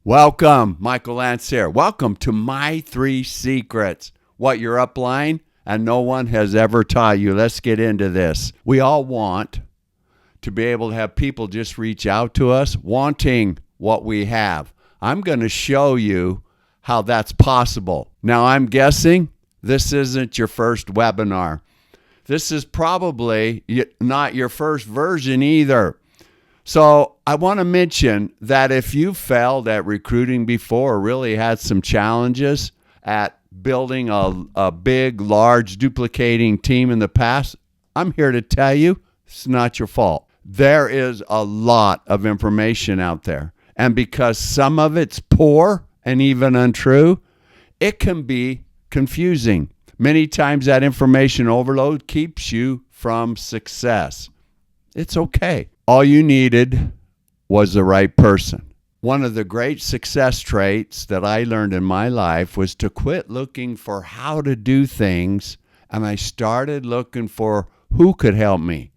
Welcome, Michael Lantz here. Welcome to My 3 Secrets, what you're upline and no one has ever taught you. Let's get into this. We all want to be able to have people just reach out to us wanting what we have. I'm going to show you how that's possible. Now, I'm guessing this isn't your first webinar. This is probably not your first version either. So I want to mention that if you failed at recruiting before or really had some challenges at building a big, large, duplicating team in the past, I'm here to tell you it's not your fault. There is a lot of information out there. And because some of it's poor and even untrue, it can be confusing. Many times that information overload keeps you from success. It's okay. All you needed was the right person. One of the great success traits that I learned in my life was to quit looking for how to do things, and I started looking for who could help me.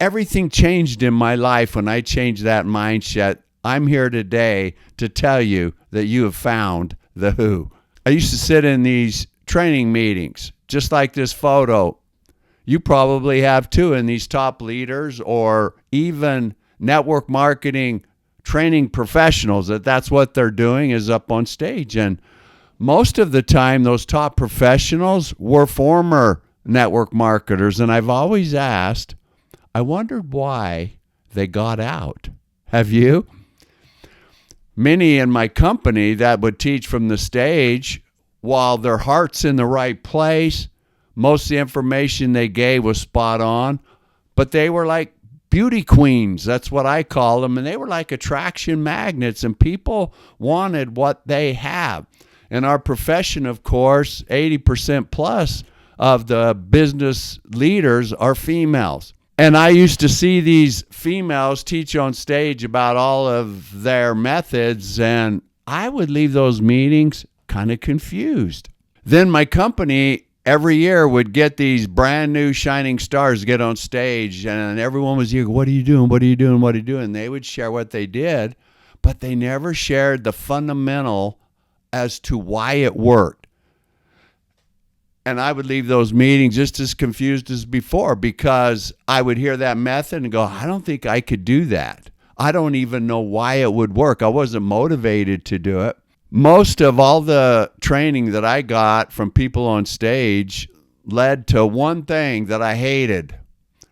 Everything changed in my life when I changed that mindset. I'm here today to tell you that you have found the who. I used to sit in these training meetings, just like this photo. You probably have too, in these top leaders or even network marketing training professionals, that's what they're doing is up on stage. And most of the time, those top professionals were former network marketers. And I've always asked, I wondered why they got out. Have you? Many in my company that would teach from the stage, while their heart's in the right place, most of the information they gave was spot on, but they were like beauty queens. That's what I call them. And they were like attraction magnets, and people wanted what they have. In our profession, of course, 80% plus of the business leaders are females. And I used to see these females teach on stage about all of their methods, and I would leave those meetings kind of confused. Then my company every year would get these brand new shining stars get on stage, and everyone was here, what are you doing? What are you doing? What are you doing? They would share what they did, but they never shared the fundamental as to why it worked. And I would leave those meetings just as confused as before, because I would hear that method and go, I don't think I could do that. I don't even know why it would work. I wasn't motivated to do it. Most of all the training that I got from people on stage led to one thing that I hated: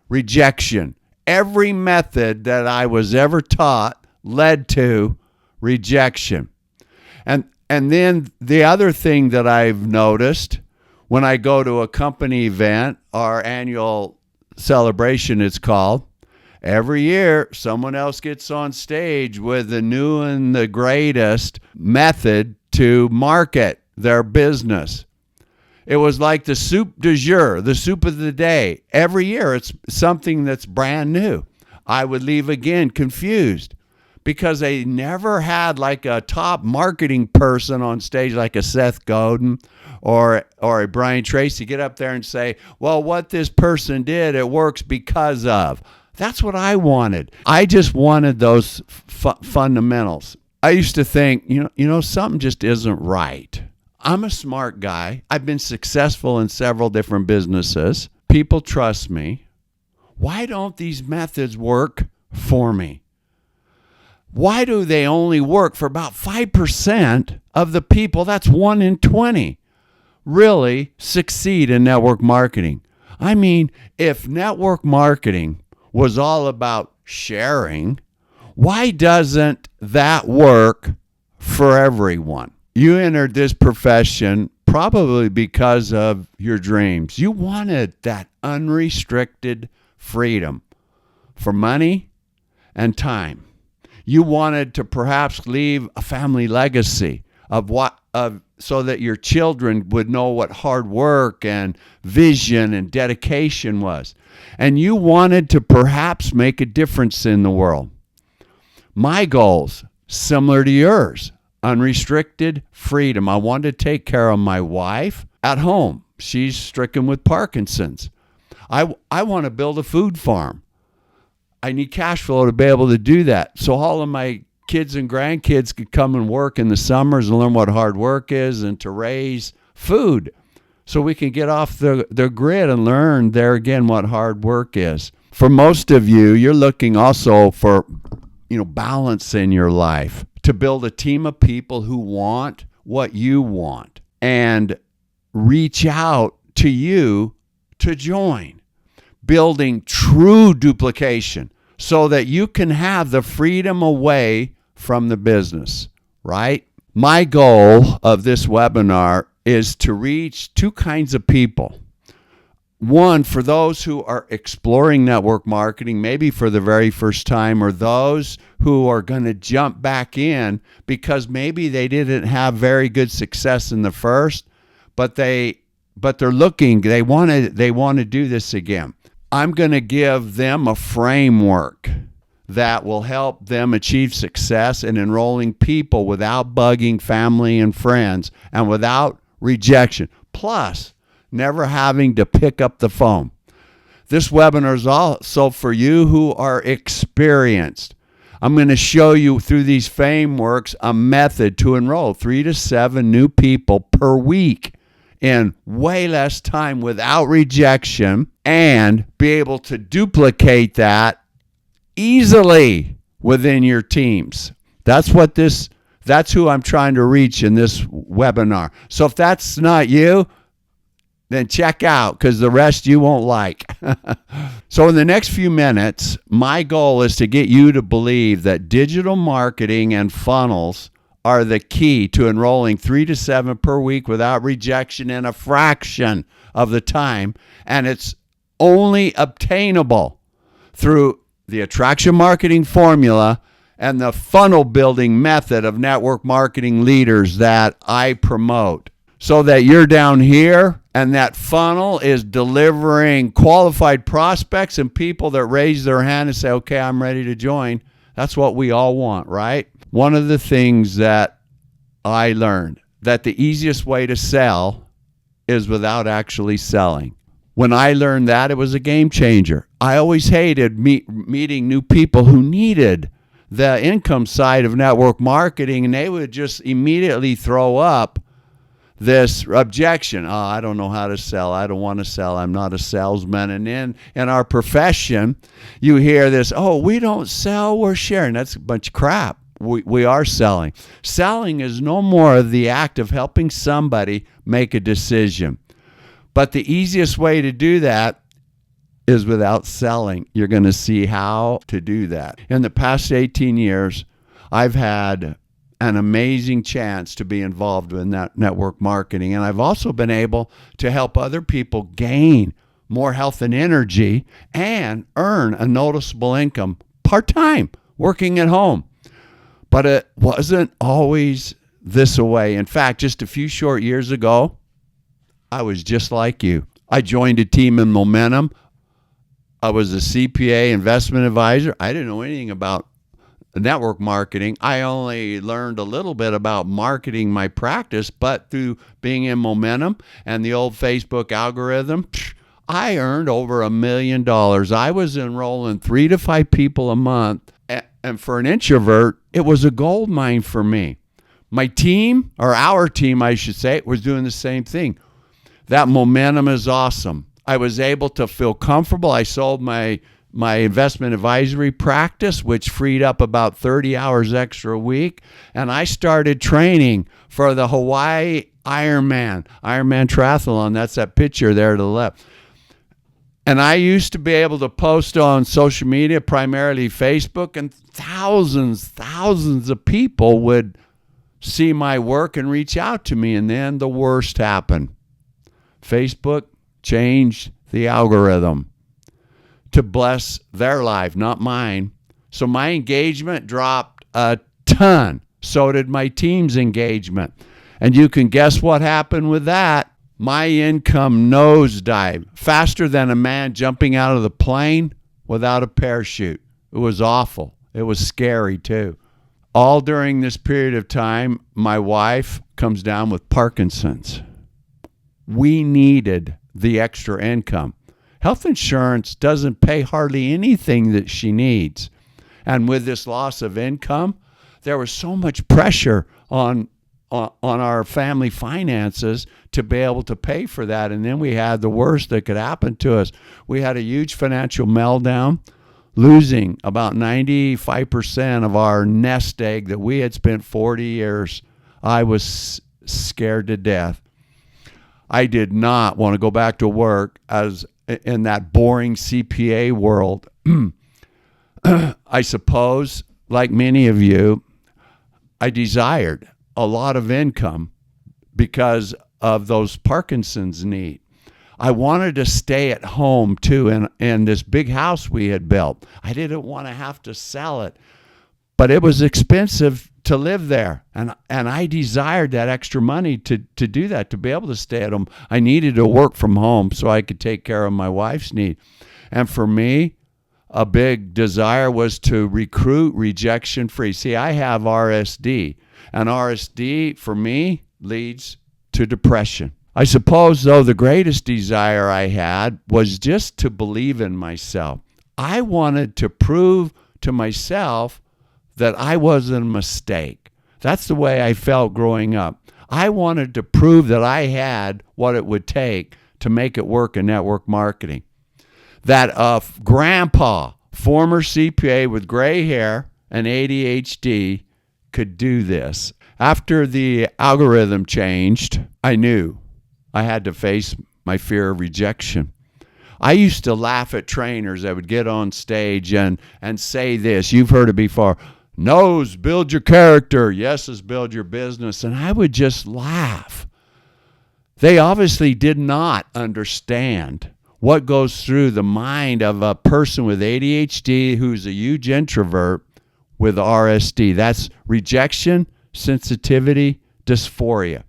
rejection. Every method that I was ever taught led to rejection. And then the other thing that I've noticed when I go to a company event, our annual celebration it's called, every year, someone else gets on stage with the new and the greatest method to market their business. It was like the soup du jour, the soup of the day. Every year, it's something that's brand new. I would leave again confused because they never had like a top marketing person on stage like a Seth Godin or a Brian Tracy get up there and say, well, what this person did, it works because of. That's what I wanted. I just wanted those fundamentals. I used to think, you know, something just isn't right. I'm a smart guy. I've been successful in several different businesses. People trust me. Why don't these methods work for me? Why do they only work for about 5% of the people, that's 1 in 20, really succeed in network marketing? I mean, if network marketing was all about sharing, why doesn't that work for everyone? You entered this profession probably because of your dreams. You wanted that unrestricted freedom for money and time. You wanted to perhaps leave a family legacy so that your children would know what hard work and vision and dedication was. And you wanted to perhaps make a difference in the world. My goals, similar to yours, unrestricted freedom. I wanted to take care of my wife at home. She's stricken with Parkinson's. I want to build a food farm. I need cash flow to be able to do that. So all of my kids and grandkids could come and work in the summers and learn what hard work is and to raise food. So we can get off the grid and learn there again what hard work is. For most of you, you're looking also for, balance in your life, to build a team of people who want what you want and reach out to you to join, building true duplication so that you can have the freedom away from the business, right? My goal of this webinar is to reach two kinds of people. One, for those who are exploring network marketing, maybe for the very first time, or those who are going to jump back in because maybe they didn't have very good success in the first, but they're looking, they want to do this again. I'm going to give them a framework that will help them achieve success in enrolling people without bugging family and friends and without rejection. Plus, never having to pick up the phone. This webinar is also for you who are experienced. I'm going to show you through these frameworks a method to enroll 3 to 7 new people per week in way less time without rejection and be able to duplicate that easily within your teams. That's who I'm trying to reach in this webinar. So if that's not you, then check out, because the rest you won't like. So in the next few minutes, my goal is to get you to believe that digital marketing and funnels are the key to enrolling 3 to 7 per week without rejection in a fraction of the time. And it's only obtainable through the attraction marketing formula and the funnel building method of network marketing leaders that I promote. So that you're down here and that funnel is delivering qualified prospects and people that raise their hand and say, okay, I'm ready to join. That's what we all want, right? One of the things that I learned, that the easiest way to sell is without actually selling. When I learned that, it was a game changer. I always hated meeting new people who needed the income side of network marketing, and they would just immediately throw up this objection. Oh, I don't know how to sell. I don't want to sell. I'm not a salesman. And then in our profession, you hear this, oh, we don't sell, we're sharing. That's a bunch of crap. We are selling. Selling is no more the act of helping somebody make a decision. But the easiest way to do that is without selling. You're going to see how to do that. In the past 18 years, I've had an amazing chance to be involved in that network marketing. And I've also been able to help other people gain more health and energy and earn a noticeable income part-time, working at home. But it wasn't always this way. In fact, just a few short years ago, I was just like you. I joined a team in Momentum. I was a CPA investment advisor. I didn't know anything about network marketing. I only learned a little bit about marketing my practice, but through being in Momentum and the old Facebook algorithm, I earned over $1 million. I was enrolling 3 to 5 people a month. And for an introvert, it was a gold mine for me. My team, or our team, I should say, was doing the same thing. That momentum is awesome. I was able to feel comfortable. I sold my investment advisory practice, which freed up about 30 hours extra a week. And I started training for the Hawaii Ironman triathlon. That's that picture there to the left. And I used to be able to post on social media, primarily Facebook, and thousands of people would see my work and reach out to me. And then the worst happened. Facebook changed the algorithm to bless their life, not mine. So my engagement dropped a ton. So did my team's engagement. And you can guess what happened with that. My income nosedived faster than a man jumping out of the plane without a parachute. It was awful. It was scary too. All during this period of time, my wife comes down with Parkinson's. We needed the extra income. Health insurance doesn't pay hardly anything that she needs. And with this loss of income, there was so much pressure on our family finances to be able to pay for that. And then we had the worst that could happen to us. We had a huge financial meltdown, losing about 95% of our nest egg that we had spent 40 years. I was scared to death. I did not want to go back to work as in that boring CPA world. I suppose, like many of you, I desired a lot of income because of those Parkinson's need. I wanted to stay at home too in this big house we had built. I didn't want to have to sell it, but it was expensive to live there. And I desired that extra money to do that, to be able to stay at home. I needed to work from home so I could take care of my wife's need. And for me, a big desire was to recruit rejection free. See, I have RSD, and RSD for me leads to depression. I suppose, though, the greatest desire I had was just to believe in myself. I wanted to prove to myself that I wasn't a mistake. That's the way I felt growing up. I wanted to prove that I had what it would take to make it work in network marketing. That grandpa, former CPA with gray hair and ADHD, could do this. After the algorithm changed, I knew I had to face my fear of rejection. I used to laugh at trainers that would get on stage and say this. You've heard it before. No's build your character. Yeses build your business. And I would just laugh. They obviously did not understand what goes through the mind of a person with ADHD who's a huge introvert with RSD. That's rejection, sensitivity, dysphoria.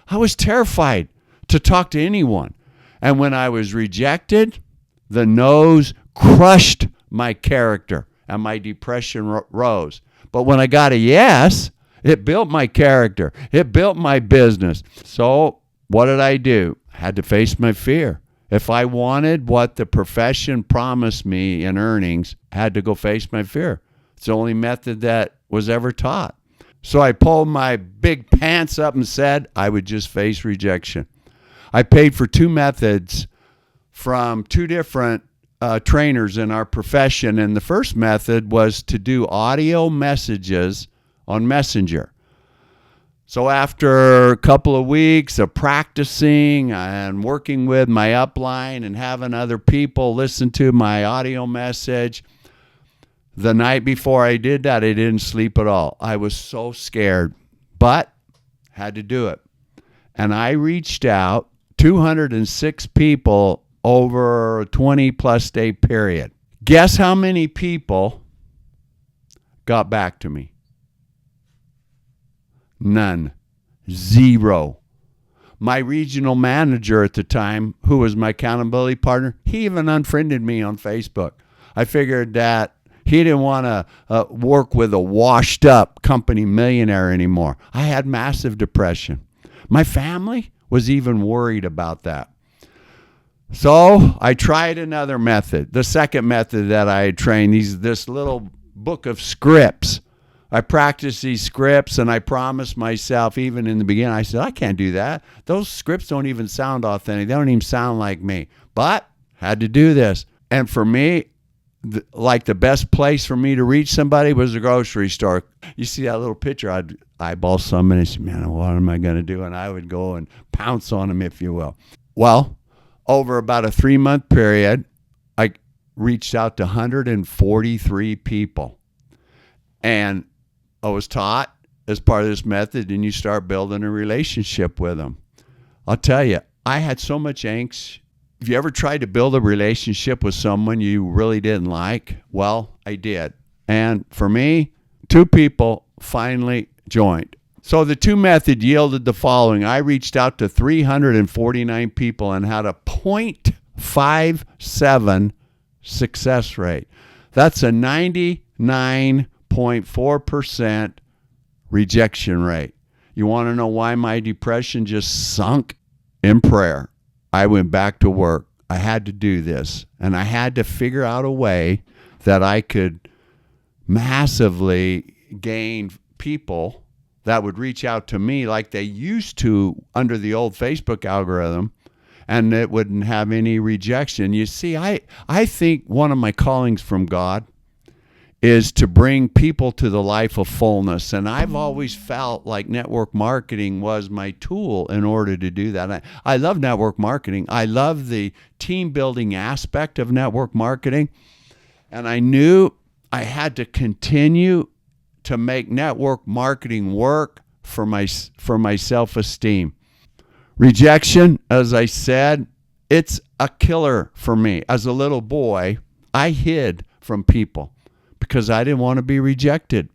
I was terrified to talk to anyone. And when I was rejected, the no's crushed my character and my depression rose. But when I got a yes, it built my character. It built my business. So what did I do? I had to face my fear. If I wanted what the profession promised me in earnings, I had to go face my fear. It's the only method that was ever taught. So I pulled my big pants up and said I would just face rejection. I paid for 2 methods from 2 different trainers in our profession. And the first method was to do audio messages on Messenger. So after a couple of weeks of practicing and working with my upline and having other people listen to my audio message, the night before I did that, I didn't sleep at all. I was so scared, but had to do it. And I reached out 206 people over a 20-plus day period. Guess how many people got back to me? None. 0. My regional manager at the time, who was my accountability partner, he even unfriended me on Facebook. I figured that he didn't want to work with a washed-up company millionaire anymore. I had massive depression. My family was even worried about that. So I tried another method. The second method that I had trained, this little book of scripts. I practiced these scripts, and I promised myself, even in the beginning, I said, I can't do that. Those scripts don't even sound authentic. They don't even sound like me. But had to do this. And for me, the best place for me to reach somebody was the grocery store. You see that little picture, I'd eyeball somebody and say, man, what am I going to do? And I would go and pounce on them, if you will. Well, over about a 3-month period, I reached out to 143 people. And I was taught as part of this method, and you start building a relationship with them. I'll tell you, I had so much angst. Have you ever tried to build a relationship with someone you really didn't like? Well, I did. And for me, 2 people finally joined. So the 2 method yielded the following. I reached out to 349 people and had a 0.57 success rate. That's a 99.4% rejection rate. You want to know why my depression just sunk? In prayer. I went back to work. I had to do this. And I had to figure out a way that I could massively gain people that would reach out to me like they used to under the old Facebook algorithm, and it wouldn't have any rejection. You see, I think one of my callings from God is to bring people to the life of fullness. And I've always felt like network marketing was my tool in order to do that. I love network marketing. I love the team building aspect of network marketing. And I knew I had to continue to make network marketing work for my self-esteem. Rejection, as I said, it's a killer for me. As a little boy, I hid from people because I didn't want to be rejected.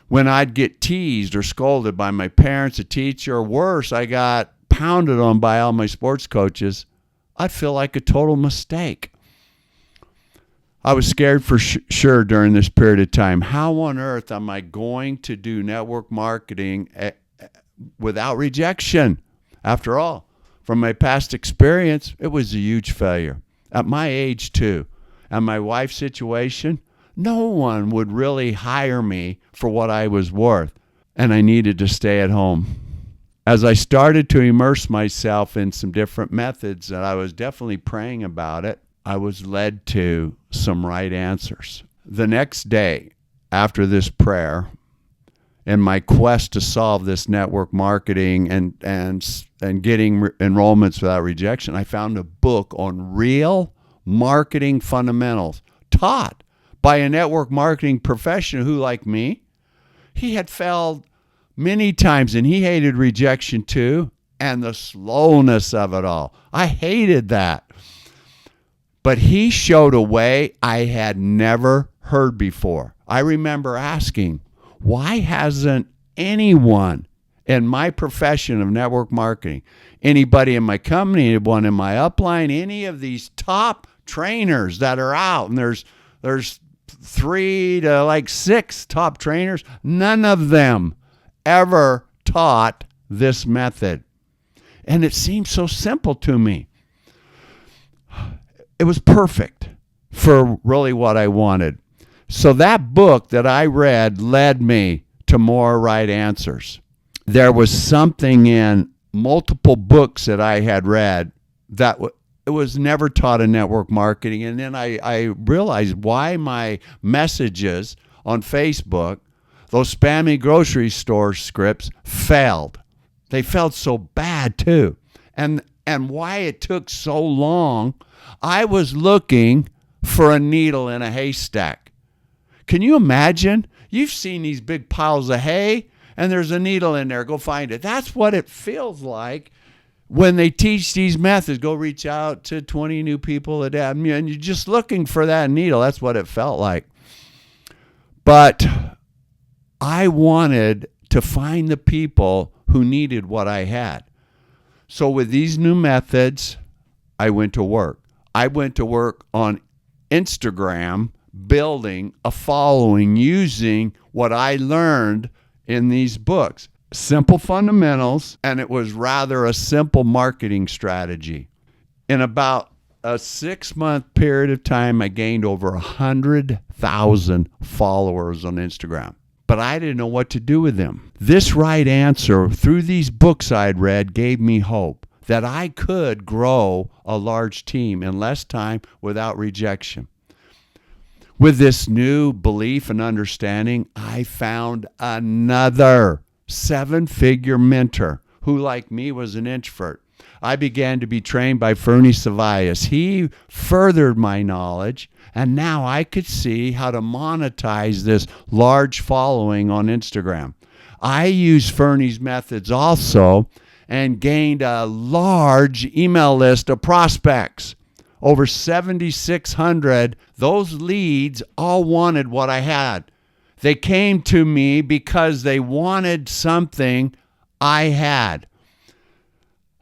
When I'd get teased or scolded by my parents, a teacher, or worse, I got pounded on by all my sports coaches, I'd feel like a total mistake. I was scared for sure during this period of time. How on earth am I going to do network marketing without rejection? After all, from my past experience, it was a huge failure. At my age, too, and my wife's situation, no one would really hire me for what I was worth, and I needed to stay at home. As I started to immerse myself in some different methods, and I was definitely praying about it, I was led to some right answers. The next day, after this prayer, in my quest to solve this network marketing and getting enrollments without rejection, I found a book on real marketing fundamentals taught by a network marketing professional who, like me, he had failed many times and he hated rejection too, and the slowness of it all. I hated that. But he showed a way I had never heard before. I remember asking, why hasn't anyone in my profession of network marketing, anybody in my company, anyone in my upline, any of these top trainers that are out, and there's 3 to 6 top trainers, none of them ever taught this method. And it seemed so simple to me. It was perfect for really what I wanted. So that book that I read led me to more right answers. There was something in multiple books that I had read that it was never taught in network marketing. And then I realized why my messages on Facebook, those spammy grocery store scripts, failed. They felt so bad too. And why it took so long. I was looking for a needle in a haystack. Can you imagine? You've seen these big piles of hay and there's a needle in there. Go find it. That's what it feels like when they teach these methods. Go reach out to 20 new people a day. And you're just looking for that needle. That's what it felt like. But I wanted to find the people who needed what I had. So with these new methods, I went to work. I went to work on Instagram, building a following using what I learned in these books. Simple fundamentals, and it was rather a simple marketing strategy. In about a 6-month period of time, I gained over 100,000 followers on Instagram. But I didn't know what to do with them. This right answer through these books I'd read gave me hope that I could grow a large team in less time without rejection. With this new belief and understanding, I found another 7-figure mentor who, like me, was an introvert. I began to be trained by Fernie Savias. He furthered my knowledge, and now I could see how to monetize this large following on Instagram. I used Fernie's methods also and gained a large email list of prospects. Over 7,600, those leads all wanted what I had. They came to me because they wanted something I had.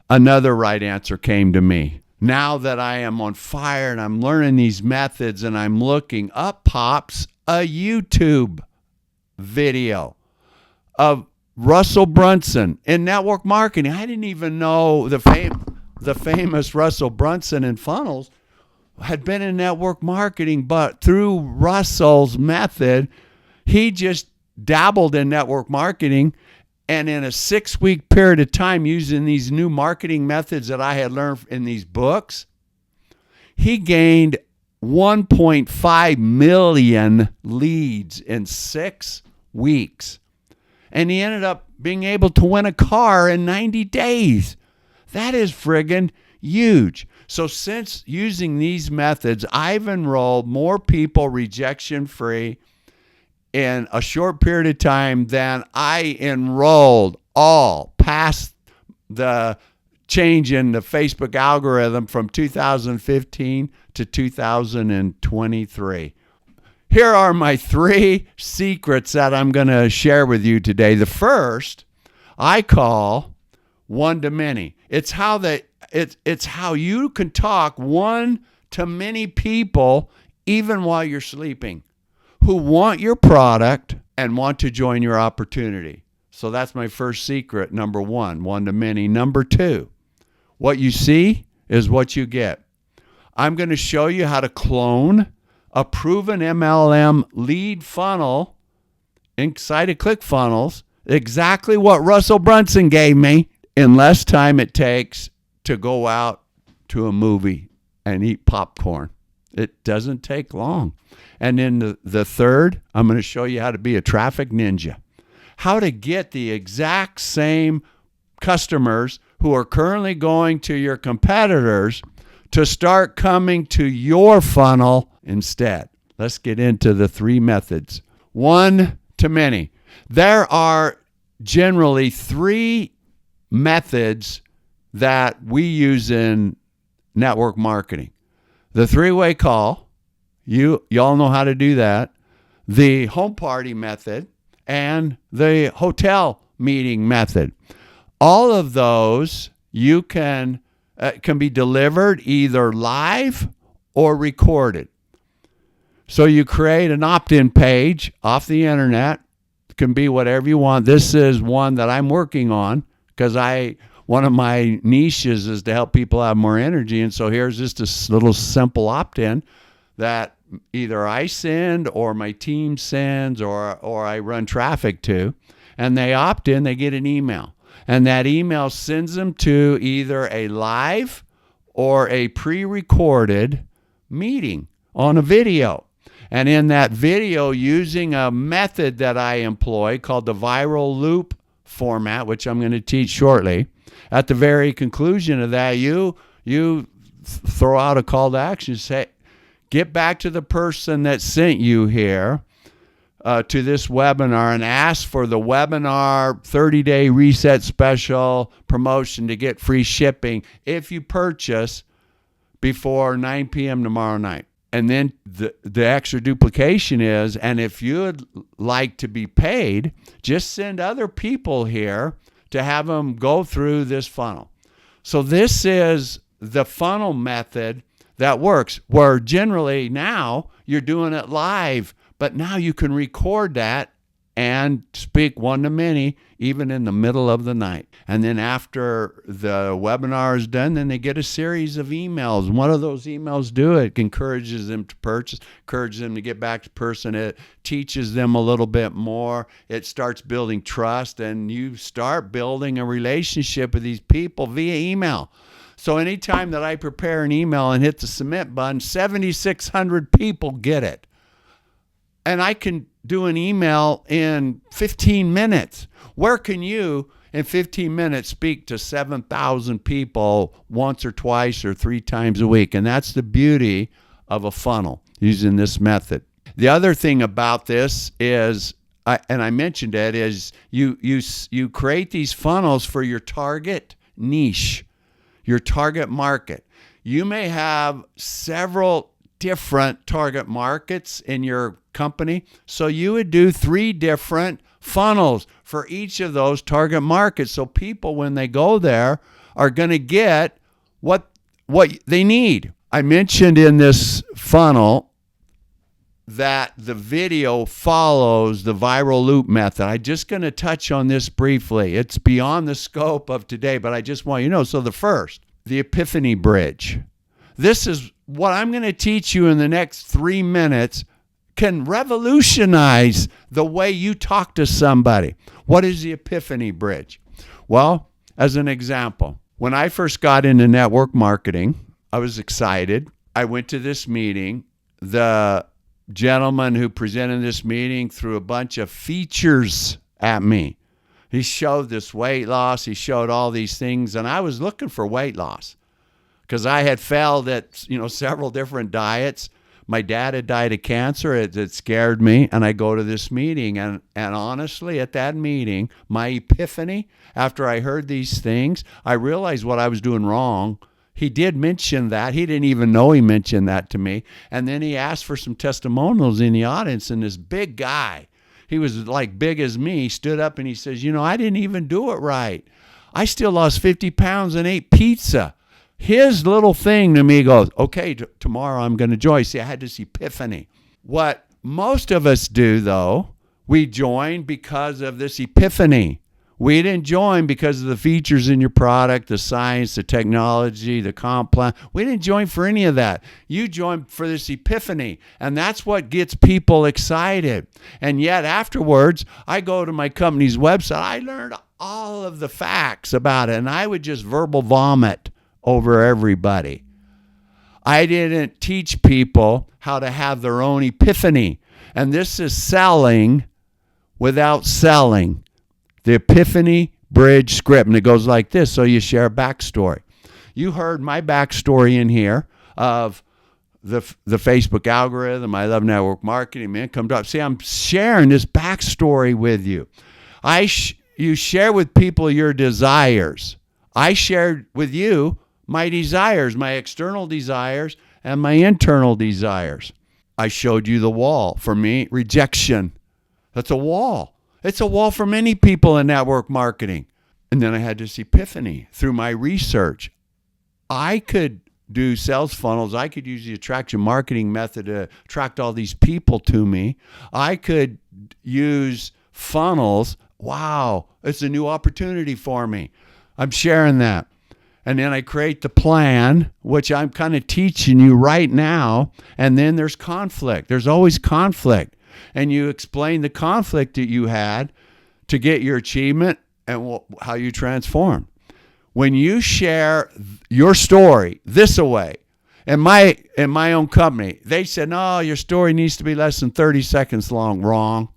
Another right answer came to me. Now that I am on fire and I'm learning these methods and I'm looking, up pops a YouTube video of Russell Brunson in network marketing. I didn't even know the famous Russell Brunson in funnels had been in network marketing, but through Russell's method, he just dabbled in network marketing, and in a 6-week period of time using these new marketing methods that I had learned in these books, he gained 1.5 million leads in 6 weeks. And he ended up being able to win a car in 90 days. That is friggin' huge. So since using these methods, I've enrolled more people rejection-free in a short period of time than I enrolled all past the change in the Facebook algorithm from 2015 to 2023. Here are my 3 secrets that I'm going to share with you today. The first, I call one-to-many. It's how you can talk one-to-many people even while you're sleeping, who want your product and want to join your opportunity. So that's my first secret, number 1, one-to-many. Number 2, what you see is what you get. I'm going to show you how to clone a proven MLM lead funnel inside of ClickFunnels, exactly what Russell Brunson gave me, in less time it takes to go out to a movie and eat popcorn. It doesn't take long. And then the third, I'm going to show you how to be a traffic ninja. How to get the exact same customers who are currently going to your competitors to start coming to your funnel instead. Let's get into the 3 methods. One-to-many. There are generally 3 methods that we use in network marketing. The 3-way call. Y'all know how to do that. The home party method and the hotel meeting method. All of those you can be delivered either live or recorded. So you create an opt-in page off the internet. It can be whatever you want. This is one that I'm working on because one of my niches is to help people have more energy. And so here's just a little simple opt-in that either I send or my team sends or I run traffic to. And they opt in, they get an email. And that email sends them to either a live or a pre-recorded meeting on a video. And in that video, using a method that I employ called the viral loop format, which I'm going to teach shortly, at the very conclusion of that, you throw out a call to action, say, get back to the person that sent you here to this webinar and ask for the webinar 30-day reset special promotion to get free shipping if you purchase before 9 p.m. tomorrow night. And then the extra duplication is, and if you'd like to be paid, just send other people here to have them go through this funnel. So this is the funnel method that works, where generally now you're doing it live, but now you can record that and speak one-to-many even in the middle of the night. And then after the webinar is done, then they get a series of emails. One of those emails it encourages them to purchase, encourages them to get back to person. It teaches them a little bit more. It starts building trust, and you start building a relationship with these people via email. So anytime that I prepare an email and hit the submit button, 7,600 people get it. And I can do an email in 15 minutes. Where can you, in 15 minutes, speak to 7,000 people once or twice or 3 times a week? And that's the beauty of a funnel using this method. The other thing about this is, I mentioned it, is you create these funnels for your target niche, your target market. You may have several different target markets in your company, so you would do 3 different funnels for each of those target markets, so people, when they go there, are going to get what they need. I mentioned in this funnel that the video follows the viral loop method. I'm just going to touch on this briefly. It's beyond the scope of today, but I just want you to know. So the first, the epiphany bridge. This is what I'm going to teach you in the next 3 minutes can revolutionize the way you talk to somebody. What is the Epiphany Bridge? Well, as an example, when I first got into network marketing, I was excited. I went to this meeting. The gentleman who presented this meeting threw a bunch of features at me. He showed this weight loss. He showed all these things, and I was looking for weight loss because I had failed at several different diets. My dad had died of cancer. It scared me, and I go to this meeting, and honestly, at that meeting, my epiphany, after I heard these things, I realized what I was doing wrong. He did mention that. He didn't even know he mentioned that to me. And then he asked for some testimonials in the audience, and this big guy, he was like big as me, stood up and he says, I didn't even do it right. I still lost 50 pounds and ate pizza. His little thing to me goes, okay, tomorrow I'm going to join. See, I had this epiphany. What most of us do, though, we join because of this epiphany. We didn't join because of the features in your product, the science, the technology, the comp plan. We didn't join for any of that. You joined for this epiphany, and that's what gets people excited. And yet afterwards, I go to my company's website. I learned all of the facts about it, and I would just verbal vomit over everybody. I didn't teach people how to have their own epiphany. And this is selling without selling. The Epiphany Bridge script. And it goes like this. So you share a backstory. You heard my backstory in here of the Facebook algorithm. I love network marketing. Man, come up. See, I'm sharing this backstory with you. You share with people your desires. I shared with you my desires, my external desires and my internal desires. I showed you the wall. For me, rejection. That's a wall. It's a wall for many people in network marketing. And then I had this epiphany through my research. I could do sales funnels. I could use the attraction marketing method to attract all these people to me. I could use funnels. Wow, it's a new opportunity for me. I'm sharing that. And then I create the plan, which I'm kind of teaching you right now. And then there's conflict. There's always conflict. And you explain the conflict that you had to get your achievement and how you transform. When you share your story this away, in my own company, they said, no, your story needs to be less than 30 seconds long. Wrong.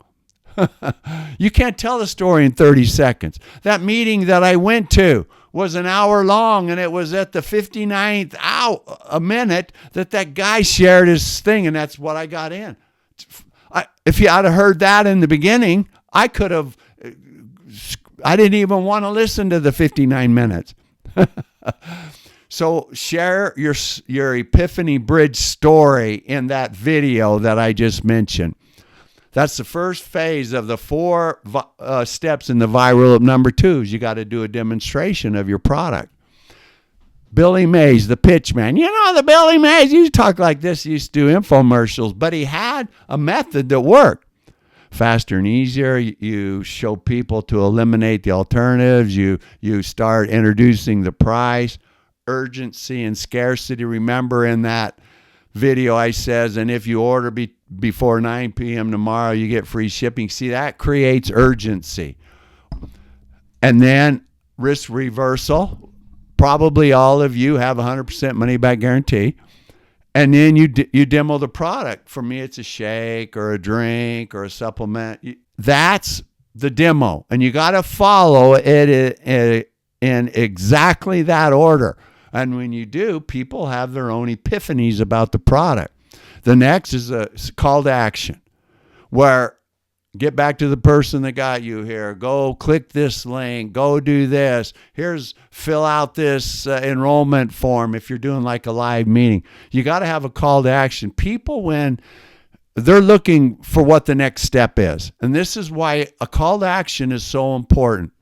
You can't tell the story in 30 seconds. That meeting that I went to was an hour long, and it was at the 59th a minute that guy shared his thing, and that's what I got in. If you had heard that in the beginning, I didn't even want to listen to the 59 minutes. So share your Epiphany Bridge story in that video that I just mentioned. That's the first phase of the 4 steps in the viral loop. Number 2 is you got to do a demonstration of your product. Billy Mays, the pitch man. The Billy Mays used to talk like this. He used to do infomercials, but he had a method that worked. Faster and easier. You show people to eliminate the alternatives. You start introducing the price, urgency, and scarcity. Remember in that video I says, and if you order before 9 p.m. tomorrow, you get free shipping. See, that creates urgency. And then risk reversal. Probably all of you have 100% money back guarantee. And then you demo the product. For me, it's a shake or a drink or a supplement. That's the demo. And you got to follow it in exactly that order. And when you do, people have their own epiphanies about the product. The next is a call to action, where get back to the person that got you here. Go click this link. Go do this. Fill out this enrollment form if you're doing like a live meeting. You got to have a call to action. People, when they're looking for what the next step is. And this is why a call to action is so important.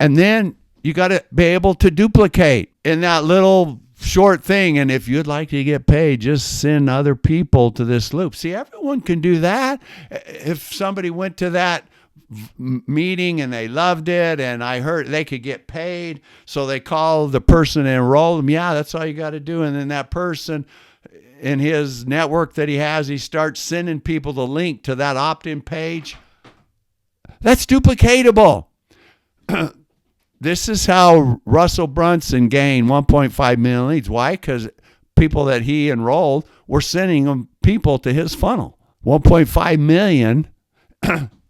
And then you got to be able to duplicate in that little short thing. And if you'd like to get paid, just send other people to this loop. See, everyone can do that. If somebody went to that meeting and they loved it and I heard they could get paid, so they call the person and enroll them. Yeah, that's all you got to do. And then that person in his network that he has, he starts sending people the link to that opt-in page. That's duplicatable. This is how Russell Brunson gained 1.5 million leads. Why? Because people that he enrolled were sending them people to his funnel. 1.5 million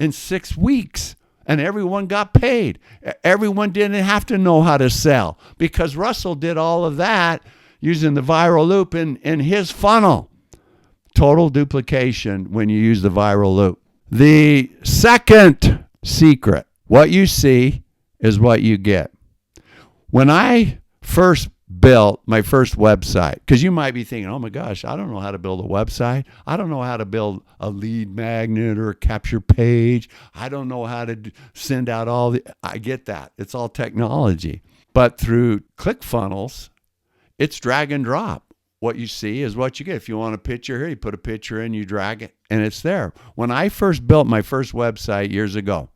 in 6 weeks. And everyone got paid. Everyone didn't have to know how to sell because Russell did all of that using the viral loop in his funnel. Total duplication when you use the viral loop. The second secret, what you see is what you get. When I first built my first website, because you might be thinking, oh my gosh, I don't know how to build a website. I don't know how to build a lead magnet or a capture page. I don't know how to send out I get that. It's all technology. But through ClickFunnels, it's drag and drop. What you see is what you get. If you want a picture here, you put a picture in, you drag it, and it's there. When I first built my first website years ago,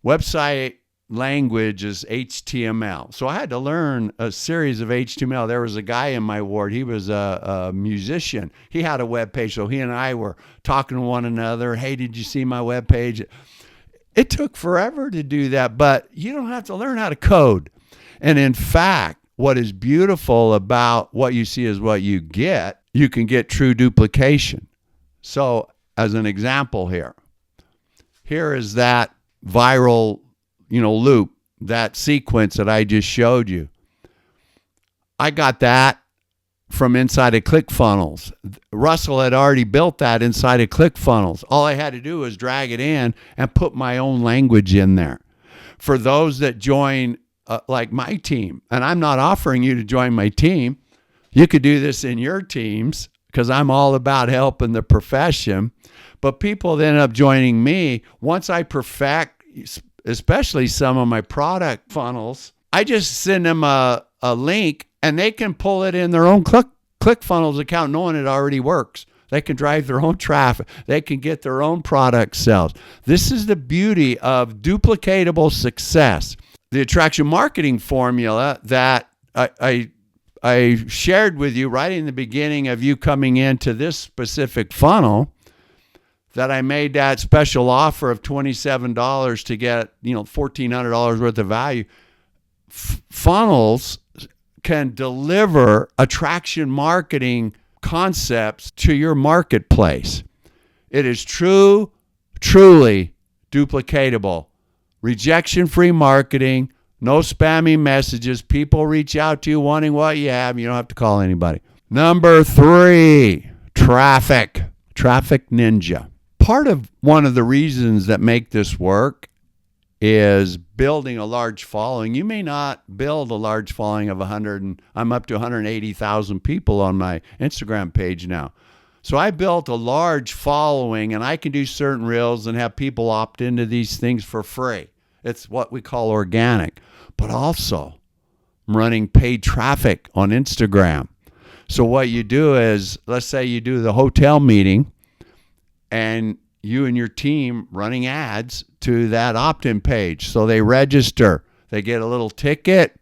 website language is HTML. So I had to learn a series of HTML. There was a guy in my ward. He was a musician. He had a web page. So he and I were talking to one another. Hey, did you see my web page? It took forever to do that, but you don't have to learn how to code. And in fact, what is beautiful about what you see is what you get. You can get true duplication. So as an example here is that viral loop, that sequence that I just showed you. I got that from inside of ClickFunnels. Russell had already built that inside of ClickFunnels. All I had to do was drag it in and put my own language in there. For those that join like my team, and I'm not offering you to join my team, you could do this in your teams because I'm all about helping the profession. But people that end up joining me, once I perfect especially some of my product funnels, I just send them a link and they can pull it in their own ClickFunnels account knowing it already works. They can drive their own traffic. They can get their own product sales. This is the beauty of duplicatable success. The attraction marketing formula that I shared with you right in the beginning of you coming into this specific funnel, that I made that special offer of $27 to get, $1,400 worth of value. Funnels can deliver attraction marketing concepts to your marketplace. It is truly duplicatable. Rejection-free marketing, no spammy messages. People reach out to you wanting what you have. You don't have to call anybody. Number 3, traffic. Traffic ninja. Part of one of the reasons that make this work is building a large following. You may not build a large following of 100, I'm up to 180,000 people on my Instagram page now. So I built a large following, and I can do certain reels and have people opt into these things for free. It's what we call organic. But also, I'm running paid traffic on Instagram. So what you do is, let's say you do the hotel meeting, and you and your team running ads to that opt-in page. So they register. They get a little ticket.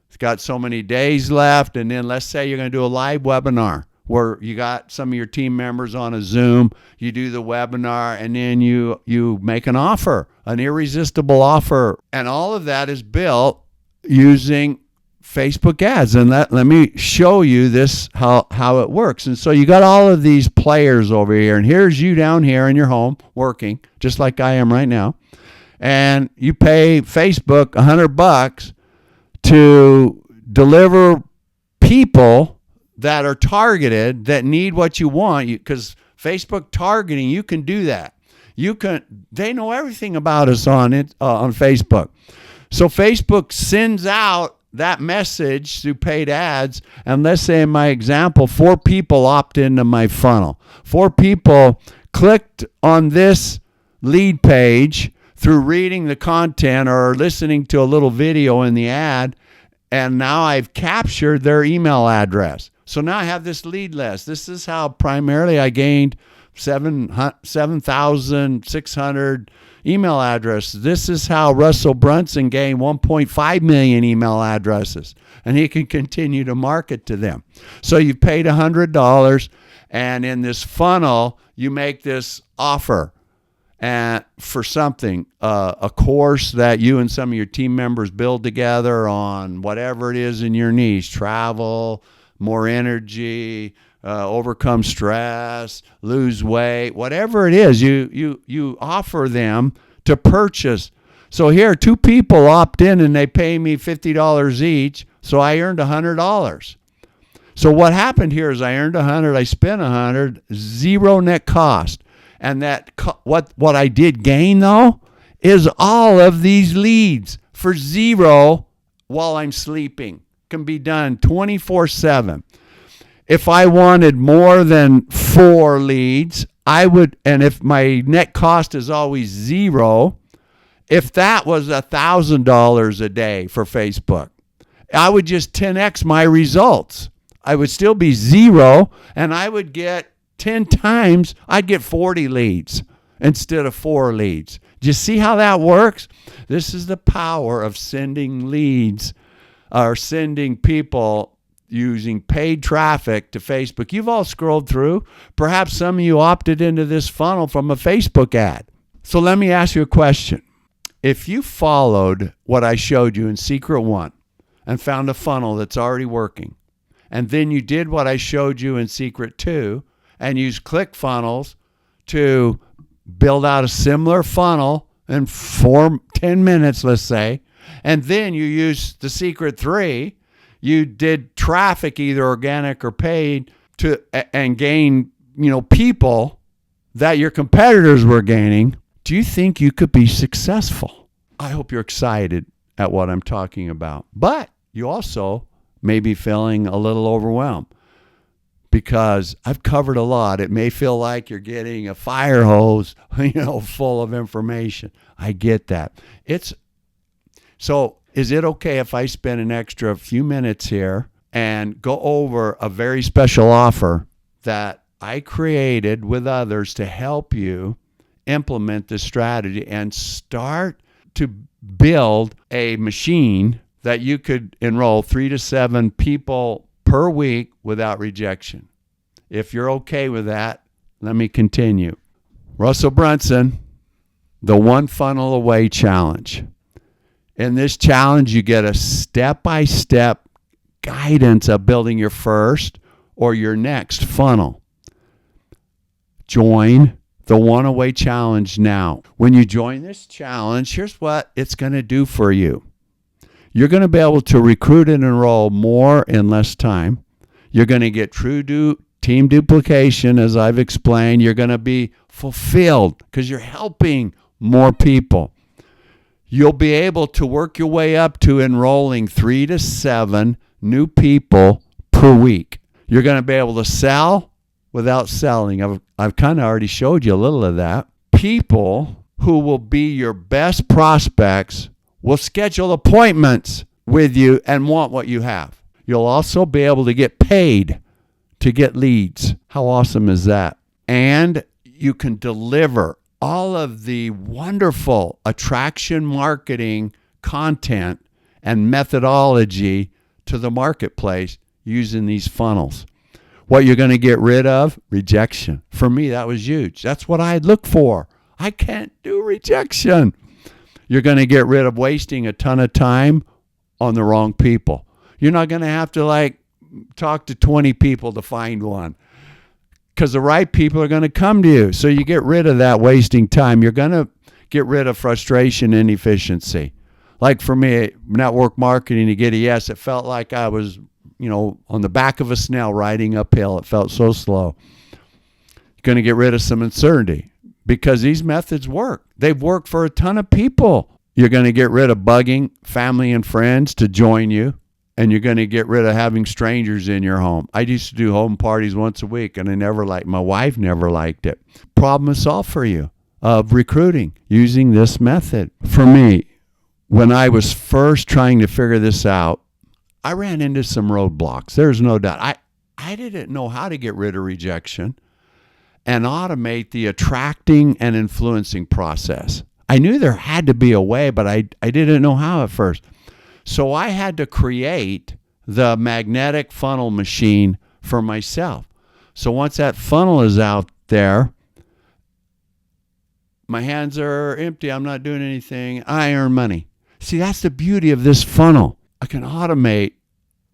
It's got so many days left. And then let's say you're going to do a live webinar where you got some of your team members on a Zoom. You do the webinar, and then you make an offer, an irresistible offer. And all of that is built using Facebook ads. And let me show you this, how it works. And so you got all of these players over here, and here's you down here in your home working just like I am right now. And you pay Facebook $100 to deliver people that are targeted that need what you want, because Facebook targeting, you can do that. They know everything about us on Facebook. So Facebook sends out that message through paid ads, and let's say in my example, 4 people opt into my funnel. 4 people clicked on this lead page through reading the content or listening to a little video in the ad, and now I've captured their email address. So now I have this lead list. This is how primarily I gained 7,600 email addresses. This is how Russell Brunson gained 1.5 million email addresses, and he can continue to market to them. So you've paid $100, and in this funnel, you make this offer and for something, a course that you and some of your team members build together on whatever it is in your niche: travel, more energy, overcome stress, lose weight, whatever it is, you offer them to purchase. So here, 2 people opt in and they pay me $50 each, so I earned $100. So what happened here is I earned $100, I spent $100, zero net cost. And that what I did gain, though, is all of these leads for zero while I'm sleeping. Can be done 24/7. If I wanted more than 4 leads, I would, and if my net cost is always zero, if that was $1,000 a day for Facebook, I would just 10x my results. I would still be zero, and I would get 10 times, I'd get 40 leads instead of 4 leads. Do you see how that works? This is the power of sending leads or sending people using paid traffic to Facebook. You've all scrolled through. Perhaps some of you opted into this funnel from a Facebook ad. So let me ask you a question. If you followed what I showed you in Secret 1 and found a funnel that's already working, and then you did what I showed you in Secret 2, and use ClickFunnels to build out a similar funnel in 10 minutes, let's say, and then you use the Secret 3, you did traffic, either organic or paid, and gain, people that your competitors were gaining. Do you think you could be successful? I hope you're excited at what I'm talking about, but you also may be feeling a little overwhelmed, because I've covered a lot. It may feel like you're getting a fire hose, full of information. I get that. So is it okay if I spend an extra few minutes here and go over a very special offer that I created with others to help you implement this strategy and start to build a machine that you could enroll 3 to 7 people per week without rejection? If you're okay with that, let me continue. Russell Brunson, the One Funnel Away Challenge. In this challenge, you get a step-by-step guidance of building your first or your next funnel. Join the One Away Challenge now. When you join this challenge, here's what it's going to do for you. You're going to be able to recruit and enroll more in less time. You're going to get true team duplication, as I've explained. You're going to be fulfilled because you're helping more people. You'll be able to work your way up to enrolling 3 to 7 new people per week. You're going to be able to sell without selling. I've kind of already showed you a little of that. People who will be your best prospects will schedule appointments with you and want what you have. You'll also be able to get paid to get leads. How awesome is that? And you can deliver all of the wonderful attraction marketing content and methodology to the marketplace using these funnels. What you're going to get rid of? Rejection. For me, that was huge. That's what I'd look for. I can't do rejection. You're going to get rid of wasting a ton of time on the wrong people. You're not going to have to talk to 20 people to find one, because the right people are going to come to you. So you get rid of that wasting time. You're going to get rid of frustration and inefficiency. Like for me, network marketing, to get a yes, it felt like I was, on the back of a snail riding uphill. It felt so slow. You're going to get rid of some uncertainty, because these methods work. They've worked for a ton of people. You're going to get rid of bugging family and friends to join you, and you're going to get rid of having strangers in your home. I used to do home parties once a week, and my wife never liked it. Problem is solved for you of recruiting using this method. For me, when I was first trying to figure this out, I ran into some roadblocks. There's no doubt. I didn't know how to get rid of rejection and automate the attracting and influencing process. I knew there had to be a way, but I didn't know how at first. So I had to create the magnetic funnel machine for myself. So once that funnel is out there, my hands are empty. I'm not doing anything. I earn money. See, that's the beauty of this funnel. I can automate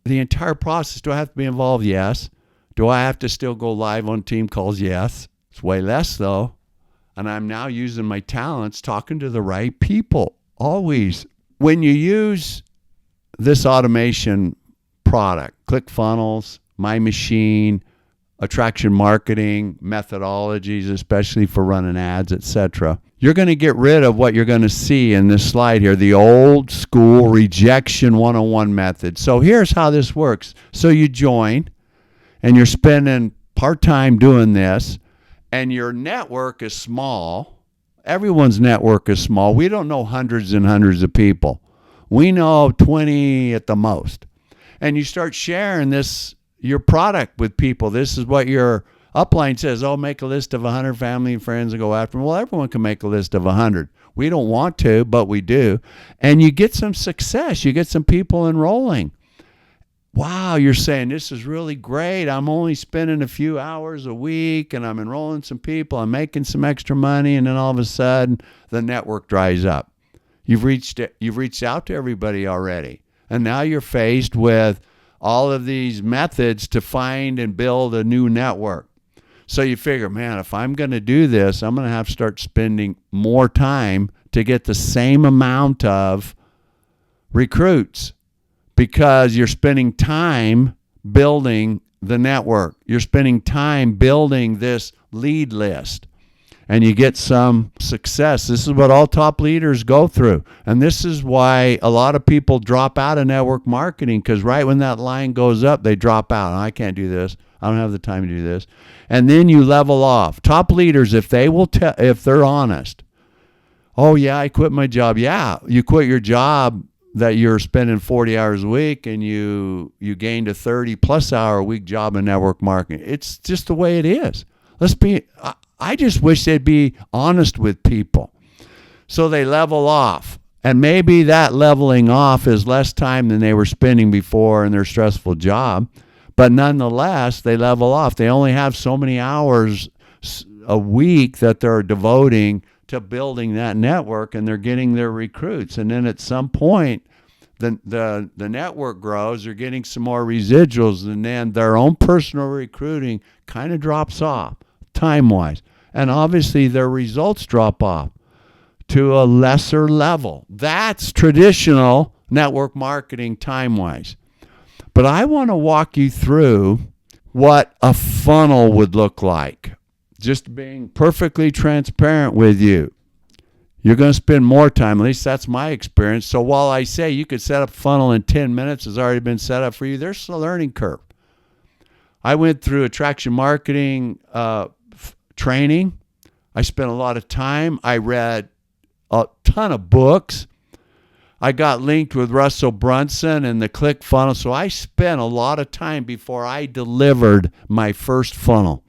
the entire process. Do I have to be involved? Yes. Do I have to still go live on team calls? Yes. It's way less though. And I'm now using my talents talking to the right people. Always. When you use this automation product, ClickFunnels, My Machine, attraction marketing, methodologies, especially for running ads, etc., you're going to get rid of what you're going to see in this slide here, the old school rejection 101 method. So here's how this works. So you join, and you're spending part-time doing this, and your network is small. Everyone's network is small. We don't know hundreds and hundreds of people. We know 20 at the most. And you start sharing this, your product with people. This is what your upline says. Oh, make a list of 100 family and friends and go after them. Well, everyone can make a list of 100. We don't want to, but we do. And you get some success. You get some people enrolling. Wow, you're saying this is really great. I'm only spending a few hours a week and I'm enrolling some people. I'm making some extra money. And then all of a sudden the network dries up. You've reached out to everybody already. And now you're faced with all of these methods to find and build a new network. So you figure, man, if I'm going to do this, I'm going to have to start spending more time to get the same amount of recruits, because you're spending time building the network. You're spending time building this lead list. And you get some success. This is what all top leaders go through. And this is why a lot of people drop out of network marketing, because right when that line goes up, they drop out. I can't do this. I don't have the time to do this. And then you level off. Top leaders, if they're honest, oh yeah, I quit my job. Yeah, you quit your job that you're spending 40 hours a week and you gained a 30 plus hour a week job in network marketing. It's just the way it is. I just wish they'd be honest with people. So they level off. And maybe that leveling off is less time than they were spending before in their stressful job. But nonetheless, they level off. They only have so many hours a week that they're devoting to building that network, and they're getting their recruits. And then at some point, the network grows, they're getting some more residuals, and then their own personal recruiting kind of drops off time-wise. And obviously their results drop off to a lesser level. That's traditional network marketing time-wise. But I want to walk you through what a funnel would look like. Just being perfectly transparent with you. You're going to spend more time, at least that's my experience. So while I say you could set up a funnel in 10 minutes, it's already been set up for you, there's a learning curve. I went through attraction marketing training. I spent a lot of time. I read a ton of books. I got linked with Russell Brunson and the ClickFunnels. So I spent a lot of time before I delivered my first funnel.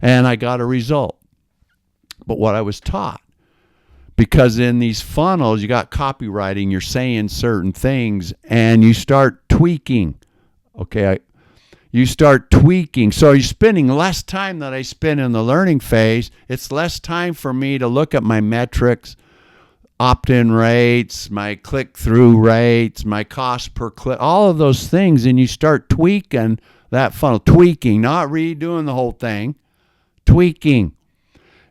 And I got a result. But what I was taught, because in these funnels, you got copywriting, you're saying certain things, and you start tweaking. Okay, you start tweaking. So you're spending less time than I spend in the learning phase. It's less time for me to look at my metrics, opt-in rates, my click-through rates, my cost per click, all of those things, and you start tweaking that funnel. Tweaking, not redoing the whole thing. Tweaking.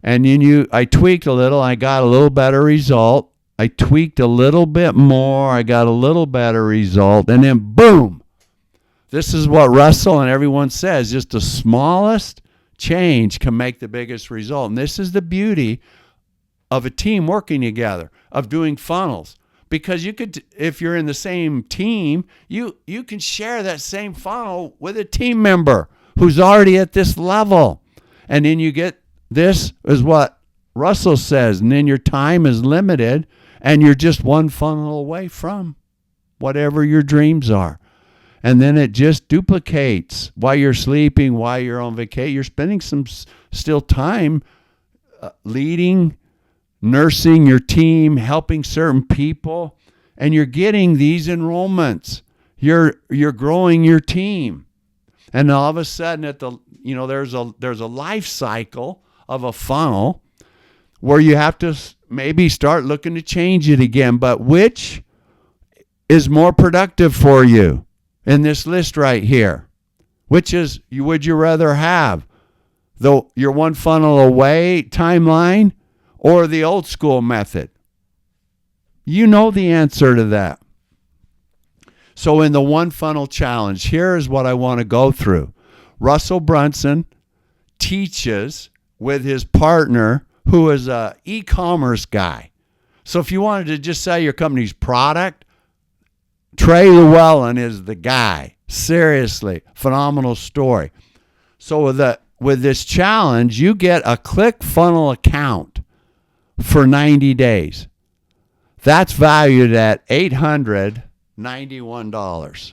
And then I tweaked a little, I got a little better result. I tweaked a little bit more, I got a little better result, and then boom. This is what Russell and everyone says, just the smallest change can make the biggest result. And this is the beauty of a team working together, of doing funnels. Because you could, if you're in the same team, you can share that same funnel with a team member who's already at this level. And then you get, this is what Russell says, and then your time is limited and you're just one funnel away from whatever your dreams are. And then it just duplicates while you're sleeping, while you're on vacation. You're spending some still time leading nursing your team, helping certain people, and you're getting these enrollments. You're growing your team. And all of a sudden there's a life cycle of a funnel where you have to maybe start looking to change it again. But which is more productive for you in this list right here? Which would you rather have? Your one funnel away timeline or the old school method? You know the answer to that. So in the one funnel challenge, here is what I want to go through. Russell Brunson teaches with his partner, who is an e-commerce guy. So if you wanted to just sell your company's product, Trey Llewellyn is the guy. Seriously, phenomenal story. So with this challenge, you get a ClickFunnels account for 90 days. That's valued at $891.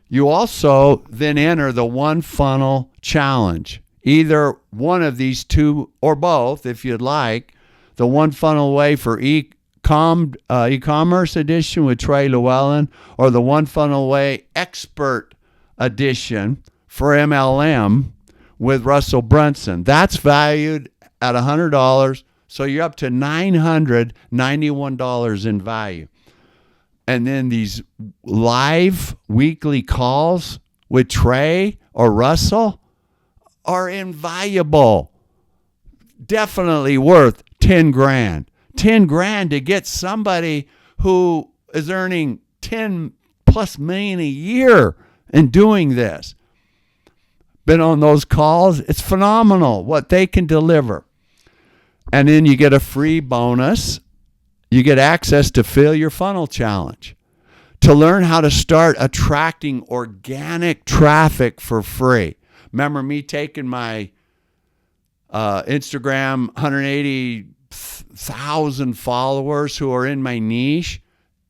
You also then enter the one funnel challenge. Either one of these two or both, if you'd like. The one funnel away for e-commerce edition with Trey Llewellyn, or the one funnel away expert edition for MLM with Russell Brunson. That's valued at $100, so you're up to $991 in value. And then these live weekly calls with Trey or Russell are invaluable. Definitely worth 10 grand. 10 grand to get somebody who is earning 10 plus million a year in doing this. Been on those calls. It's phenomenal what they can deliver. And then you get a free bonus. You get access to Fill Your Funnel Challenge to learn how to start attracting organic traffic for free. Remember me taking my Instagram 180,000 followers who are in my niche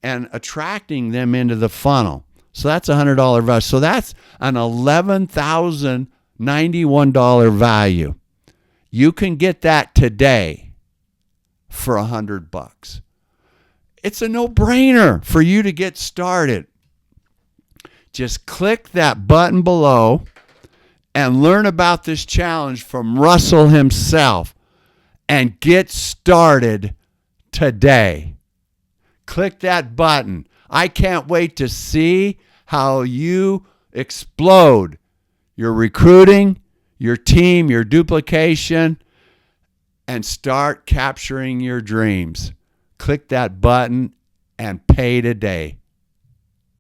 and attracting them into the funnel. So that's $100 value. So that's an $11,091 value. You can get that today for $100. It's a no-brainer for you to get started. Just click that button below and learn about this challenge from Russell himself and get started today. Click that button. I can't wait to see how you explode your recruiting, your team, your duplication, and start capturing your dreams. Click that button and pay today.